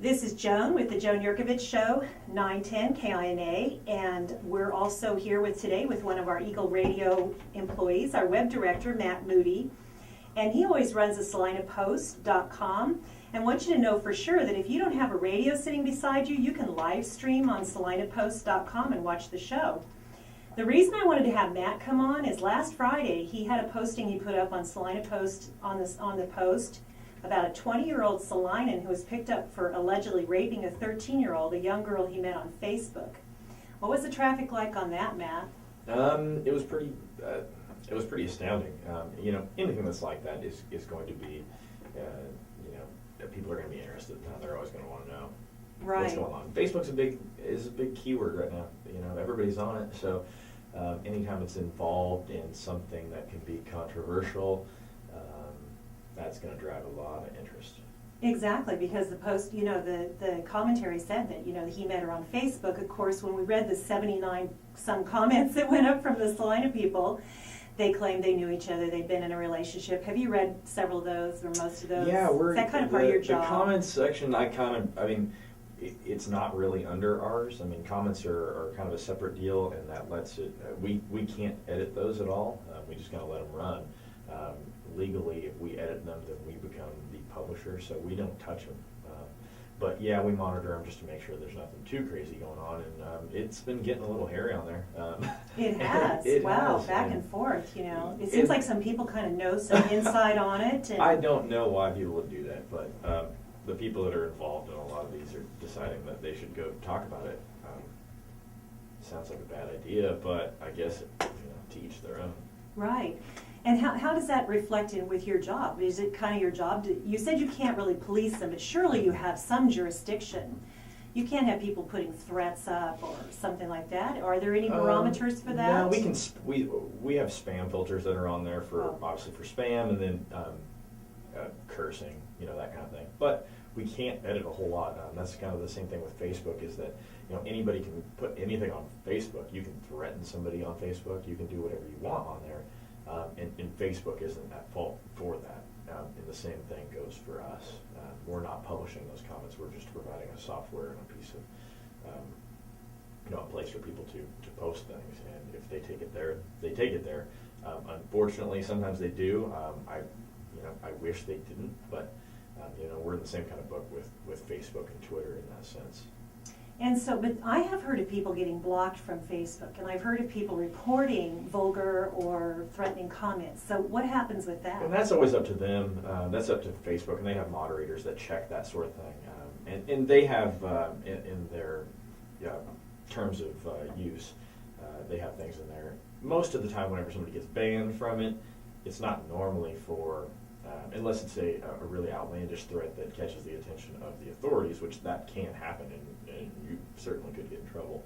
This is Joan with the Joan Yurkovich Show, 910 KINA, and we're also here today with one of our Eagle Radio employees, our web director, Matt Moody, and he always runs a salinapost.com, and wants you to know for sure that if you don't have a radio sitting beside you, you can live stream on salinapost.com and watch the show. The reason I wanted to have Matt come on is last Friday he had a posting he put up on Salina Post on the Post about a 20-year-old Salinan who was picked up for allegedly raping a 13-year-old, a young girl he met on Facebook. What was the traffic like on that, Matt? It was pretty astounding. Anything that's like that is going to be, people are going to be interested. They're always going to want to know what's going on. Facebook's is a big keyword right now. Everybody's on it. So anytime it's involved in something that can be controversial, that's going to drive a lot of interest. Exactly, because the post, the commentary said that, he met her on Facebook. Of course, when we read the 79 some comments that went up from the Salina people, they claimed they knew each other, they'd been in a relationship. Have you read several of those or most of those? Yeah, is that kind of part of your job? The comments section, it's not really under ours. Comments are kind of a separate deal, and that lets it, we can't edit those at all. We just kind of let them run. Legally, if we edit them, then we become the publisher, so we don't touch them. But yeah, we monitor them just to make sure there's nothing too crazy going on, and it's been getting a little hairy on there. It has. Back and forth, It seems like some people kind of know some insight on it. And I don't know why people would do that, but the people that are involved in a lot of these are deciding that they should go talk about it. Sounds like a bad idea, but I guess to each their own. Right. And how does that reflect in with your job? Is it kind of your job you said you can't really police them, but surely you have some jurisdiction. You can't have people putting threats up or something like that. Are there any barometers for that? No, we have spam filters that are on there for obviously for spam, and then cursing, that kind of thing. But we can't edit a whole lot. That's kind of the same thing with Facebook, is that anybody can put anything on Facebook. You can threaten somebody on Facebook. You can do whatever you want on there. And Facebook isn't at fault for that. And the same thing goes for us. We're not publishing those comments. We're just providing a software and a piece of, a place for people to post things. And if they take it there, they take it there. Unfortunately, sometimes they do. I wish they didn't, but we're in the same kind of book with Facebook and Twitter in that sense. And so, but I have heard of people getting blocked from Facebook, and I've heard of people reporting vulgar or threatening comments. So what happens with that? And that's always up to them. That's up to Facebook, and they have moderators that check that sort of thing. And they have, in their terms of use, they have things in there. Most of the time, whenever somebody gets banned from it, it's not normally for, unless it's a really outlandish threat that catches the attention of the authorities, which that can happen, and you certainly could get in trouble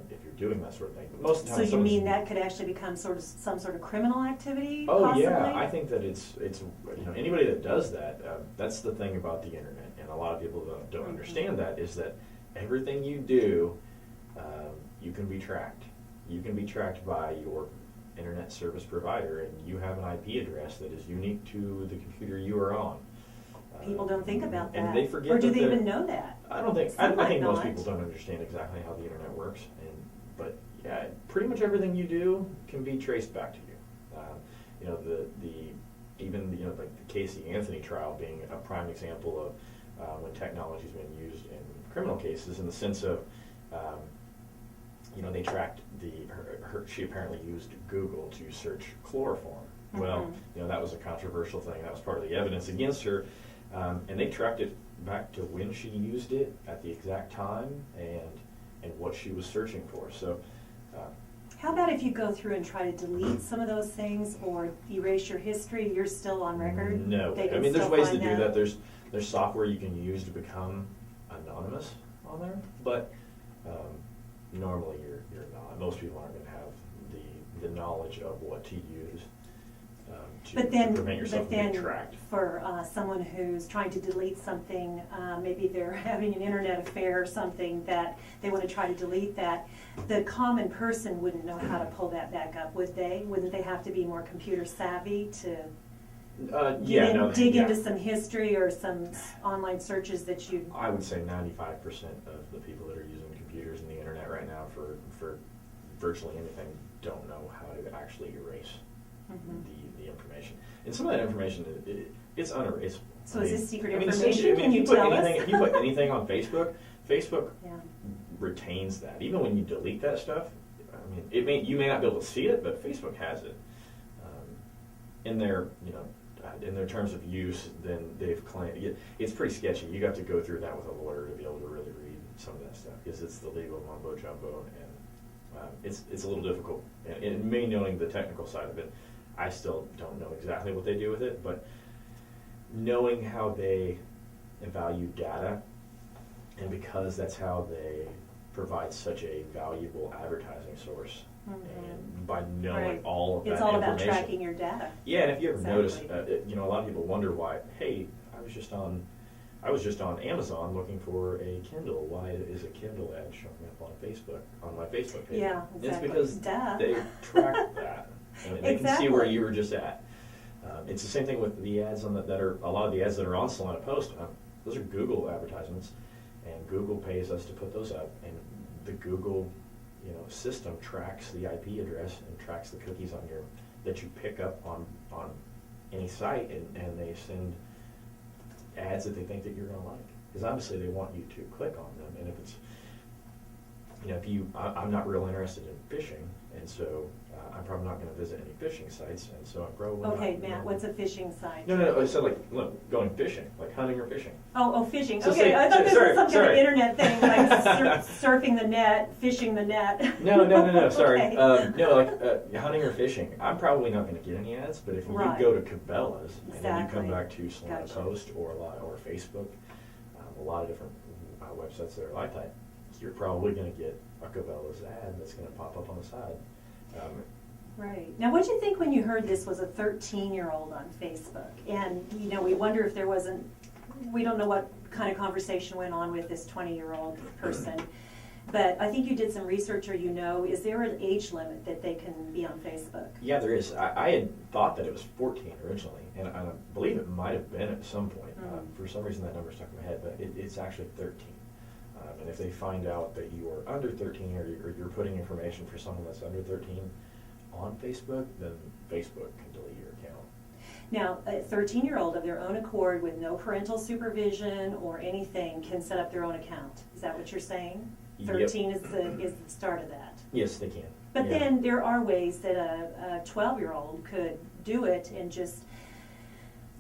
if you're doing that sort of thing. But most of the time, so you mean that could actually become some sort of criminal activity? Oh, possibly? Yeah, I think that it's anybody that does that. That's the thing about the internet, and a lot of people don't understand that, is that everything you do, you can be tracked. You can be tracked by your internet service provider, and you have an IP address that is unique to the computer you are on. People don't think about that. And they forget. Or do they even know that? I don't think. I think most people don't understand exactly how the internet works. But yeah, pretty much everything you do can be traced back to you. Like the Casey Anthony trial being a prime example of when technology's been used in criminal cases, in the sense of they tracked she apparently used Google to search chloroform. Mm-hmm. Well, that was a controversial thing. That was part of the evidence against her. And they tracked it back to when she used it, at the exact time, and what she was searching for. So, how about if you go through and try to delete some of those things or erase your history? You're still on record? No. There's ways to do that. There's software you can use to become anonymous on there, but normally you're not. Most people aren't going to have the knowledge of what to use. To prevent yourself from being tracked. For someone who's trying to delete something, maybe they're having an internet affair or something that they want to try to delete that, the common person wouldn't know how to pull that back up, would they? Wouldn't they have to be more computer savvy to Dig into some history or some online searches that you... I would say 95% of the people that are using computers and the internet right now for virtually anything don't know how to actually erase the information. And some of that information, it's unerasable. So is this secret information? Can you tell us? If you put anything on Facebook retains that. Even when you delete that stuff, I mean, you may not be able to see it, but Facebook has it. In their terms of use, then they've claimed it's pretty sketchy. You got to go through that with a lawyer to be able to really read some of that stuff because it's the legal mumbo jumbo, and it's a little difficult. And me knowing the technical side of it, I still don't know exactly what they do with it, but knowing how they value data, and because that's how they provide such a valuable advertising source. And by knowing all of that information. It's all about tracking your data. Yeah, and if you ever notice, a lot of people wonder why, hey, I was just on Amazon looking for a Kindle. Why is a Kindle ad showing up on my Facebook page? Yeah, exactly. It's because they track that. And they can see where you were just at. It's the same thing with the ads a lot of the ads that are on Salina Post. Those are Google advertisements, and Google pays us to put those up, and the Google system tracks the IP address and tracks the cookies that you pick up on any site, and they send ads that they think that you're going to like, because obviously they want you to click on them. And if it's I'm not real interested in fishing, and so I'm probably not going to visit any fishing sites, and so I'm probably Okay, Matt, what's a fishing site? No, I said going fishing, like hunting or fishing. Oh, fishing. So okay, I thought this was some kind of internet thing, like surfing the net, fishing the net. No, sorry. Okay. Hunting or fishing. I'm probably not going to get any ads, but if you go to Cabela's and then you come back to Salina Post or Facebook, a lot of different websites that are like that, you're probably going to get a Cabela's ad that's going to pop up on the side. Right. Now, what did you think when you heard this was a 13-year-old on Facebook? And, we wonder if there wasn't, we don't know what kind of conversation went on with this 20-year-old person. But I think you did some research, or is there an age limit that they can be on Facebook? Yeah, there is. I had thought that it was 14 originally, and I believe it might have been at some point. For some reason that number stuck in my head, but it's actually 13. And if they find out that you are under 13 or you're putting information for someone that's under 13 on Facebook, then Facebook can delete your account. Now, a 13-year-old of their own accord with no parental supervision or anything can set up their own account. Is that what you're saying? 13 is the start of that. Yes, they can. But then there are ways that a 12-year-old could do it and just...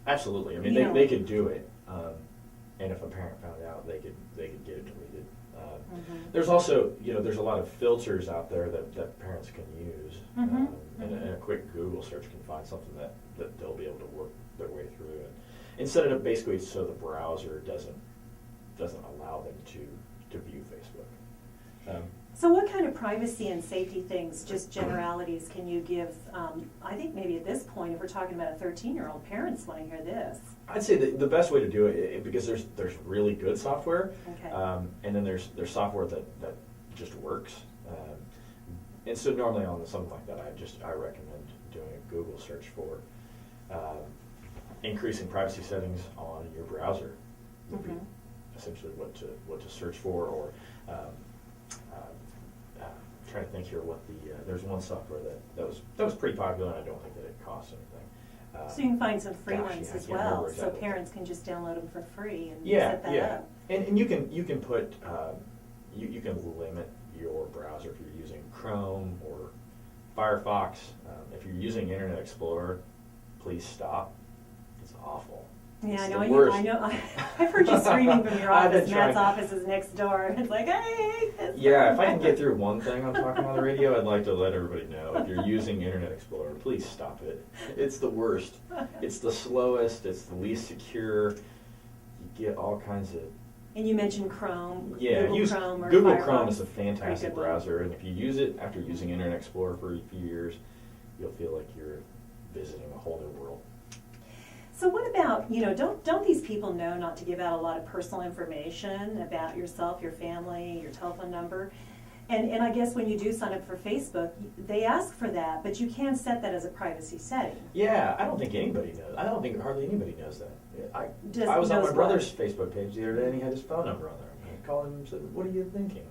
Absolutely. I mean, they could do it. And if a parent found out, they could get it deleted. There's also, there's a lot of filters out there that parents can use. And a quick Google search can find something that they'll be able to work their way through. And instead of basically so the browser doesn't allow them to view Facebook. So what kind of privacy and safety things, just generalities, can you give? I think maybe at this point, if we're talking about a 13-year-old, parents want to hear this. I'd say the best way to do it, because there's really good software, and then there's software that just works. And so normally on something like that, I recommend doing a Google search for increasing privacy settings on your browser. Would be essentially what to search for, or trying to think here what there's one software that was pretty popular, and I don't think that it costs anything. So you can find some free ones as well, so parents can just download them for free and set that up. And you can put you can limit your browser if you're using Chrome or Firefox. If you're using Internet Explorer, please stop. It's awful. Yeah, I know. I've heard you screaming from your office. Matt's office is next door. It's like, hey. Yeah, if I can get through one thing I'm talking on the radio, I'd like to let everybody know. If you're using Internet Explorer, please stop it. It's the worst. It's the slowest. It's the least secure. You get all kinds of... And you mentioned Chrome. Yeah, Google Chrome is a fantastic browser, and if you use it after using Internet Explorer for a few years, you'll feel like you're visiting a whole new world. So what about, don't these people know not to give out a lot of personal information about yourself, your family, your telephone number? And I guess when you do sign up for Facebook, they ask for that, but you can set that as a privacy setting. Yeah, I don't think anybody knows. I don't think hardly anybody knows that. I Just was on my knows brother's what? Facebook page the other day, and he had his phone number on there. I called him and said, "What are you thinking?"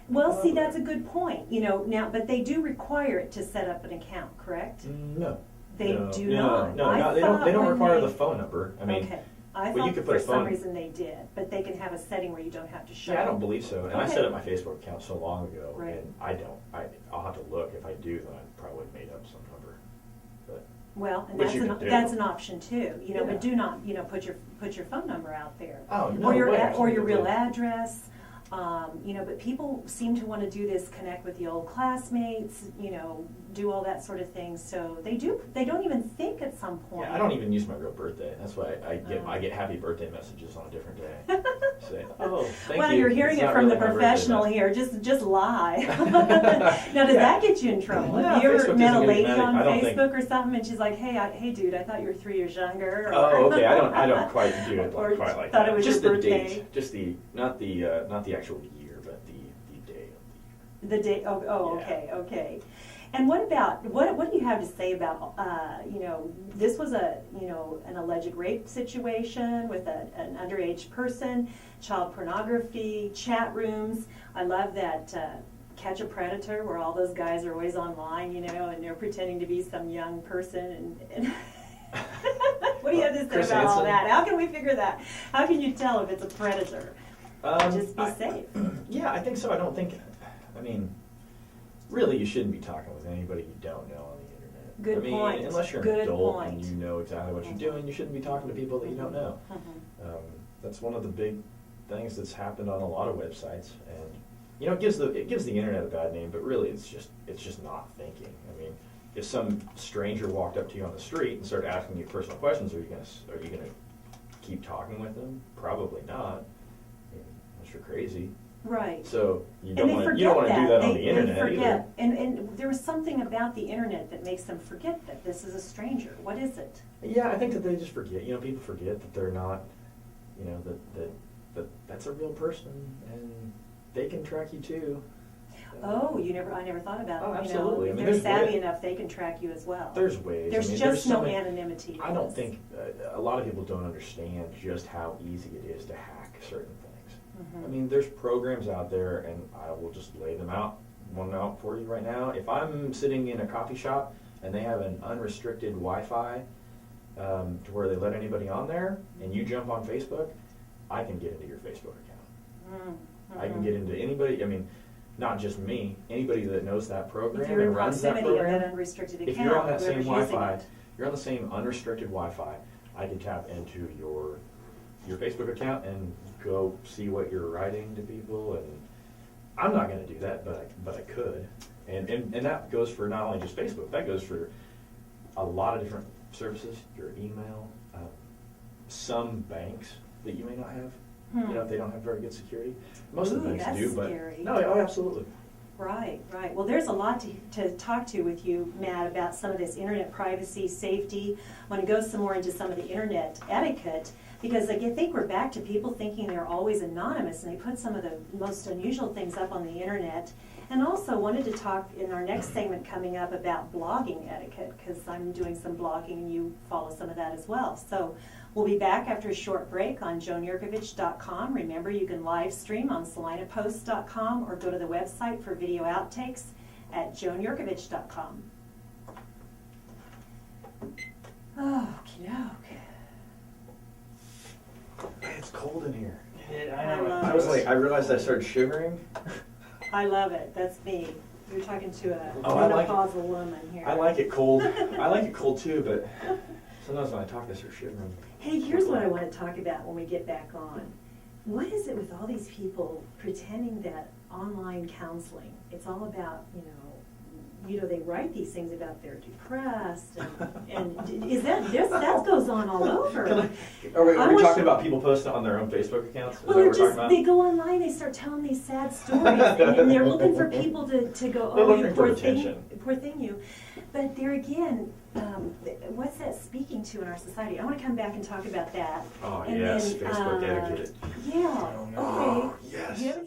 Well, see, that's a good point, now, but they do require it to set up an account, correct? No. They no, do no, not. No, I no, they don't. They thought don't when require they- the phone number. I mean, Okay. I well, you thought could put for a some phone- reason they did, but they can have a setting where you don't have to show. yeah, I don't believe so. And I Okay. set up my Facebook account so long ago, Right. and I don't. I'll have to look. If I do, then I probably made up some number. But Well, and Which that's you an, can do. that's an option too, Yeah. but do not, put your phone number out there. Oh, no Or your, way, or your real absolutely. address, but people seem to want to do this, connect with the old classmates, do all that sort of thing, so they don't even think at some point. yeah, I don't even use my real birthday. That's why I Oh. get happy birthday messages on a different day. Say, oh, thank Well, you. you're hearing It's it not from really the my birthday, professional but- here, just lie. Now, does that get you in trouble? No, Have you ever Facebook met a doesn't get lady mad at- on I don't think- Facebook or something, and she's like, hey dude, I thought you were 3 years younger? Oh, okay. I don't quite do it Or quite like thought that. it was Just your the birthday. date, just the not the actual year, but the day of the year. The day, Yeah. okay. And what about, what do you have to say about, this was an alleged rape situation with an underage person, child pornography, chat rooms. I love that Catch a Predator, where all those guys are always online, and they're pretending to be some young person and what do you have to say Chris about all Hansen? that? How can we figure that? How can you tell if it's a predator? Just be I- safe. Yeah, I think so. I mean, really, you shouldn't be talking with anybody you don't know on the internet. Good I mean, point. unless you're an Good adult point. and you know exactly what you're doing, you shouldn't be talking to people that you don't know. Mhm. That's one of the big things that's happened on a lot of websites, and it gives the internet a bad name, but really it's just not thinking. I mean, if some stranger walked up to you on the street and started asking you personal questions, are you gonna keep talking with them? Probably not. I mean, unless you're crazy. Right. So you And don't they want to forget do that on They the internet forget. either. And there was something about the internet that makes them forget that this is a stranger. What is it? Yeah, I think that they just forget. People forget that they're not. That's a real person, and they can track you too. Oh, I never thought about Oh, it. absolutely. I If mean, they're there's savvy ways- enough, they can track you as well. There's ways. There's I mean, just so no many- anonymity. to I don't this. think a lot of people don't understand just how easy it is to hack certain things. Mhm. I mean, there's programs out there, and I will just lay them out, one out for you right now. If I'm sitting in a coffee shop and they have an unrestricted Wi-Fi to where they let anybody on there, and you jump on Facebook, I can get into your Facebook account. I can get into anybody. I mean, not just me. Anybody that knows that program If you're in and runs that proximity of program. that unrestricted account, If you're on that same whoever's using Wi-Fi, it. you're on the same unrestricted Wi-Fi, I can tap into your Facebook account and go see what you're writing to people. And I'm not going to do that, but I could. And that goes for not only just Facebook. That goes for a lot of different services. Your email, some banks that you may not have. If they don't have very good security. Most of the Ooh, banks that's do, but scary. no, oh, absolutely. Right. Well, there's a lot to talk to with you, Matt, about some of this internet privacy, safety. I want to go some more into some of the internet etiquette, because I think we're back to people thinking they're always anonymous, and they put some of the most unusual things up on the internet. And also wanted to talk in our next segment coming up about blogging etiquette, because I'm doing some blogging and you follow some of that as well. So we'll be back after a short break on joanyurkovich.com. Remember, you can live stream on salinapost.com or go to the website for video outtakes at joanyurkovich.com. Okey-doke. It's cold in here. I love I was it. like, I realized I started shivering. I love it. That's me. You're talking to a Oh, I like it. menopausal woman here. I like it cold. I like it cold too, but sometimes when I talk, I start shivering. Hey, here's what I want to talk about when we get back on. What is it with all these people pretending that online counseling, it's all about, they write these things about they're depressed, and is that goes on all over. Are we I wish- talking about people posting on their own Facebook accounts? Is Well, that they're what we're talking just, about? they go online, they start telling these sad stories, and they're looking for people to go, They're oh, you looking for poor thing, attention. poor thing you. But there again, what's that speaking to in our society? I want to come back and talk about that. Oh, And yes, then, Facebook etiquette. Yeah, okay. Yes. Do you have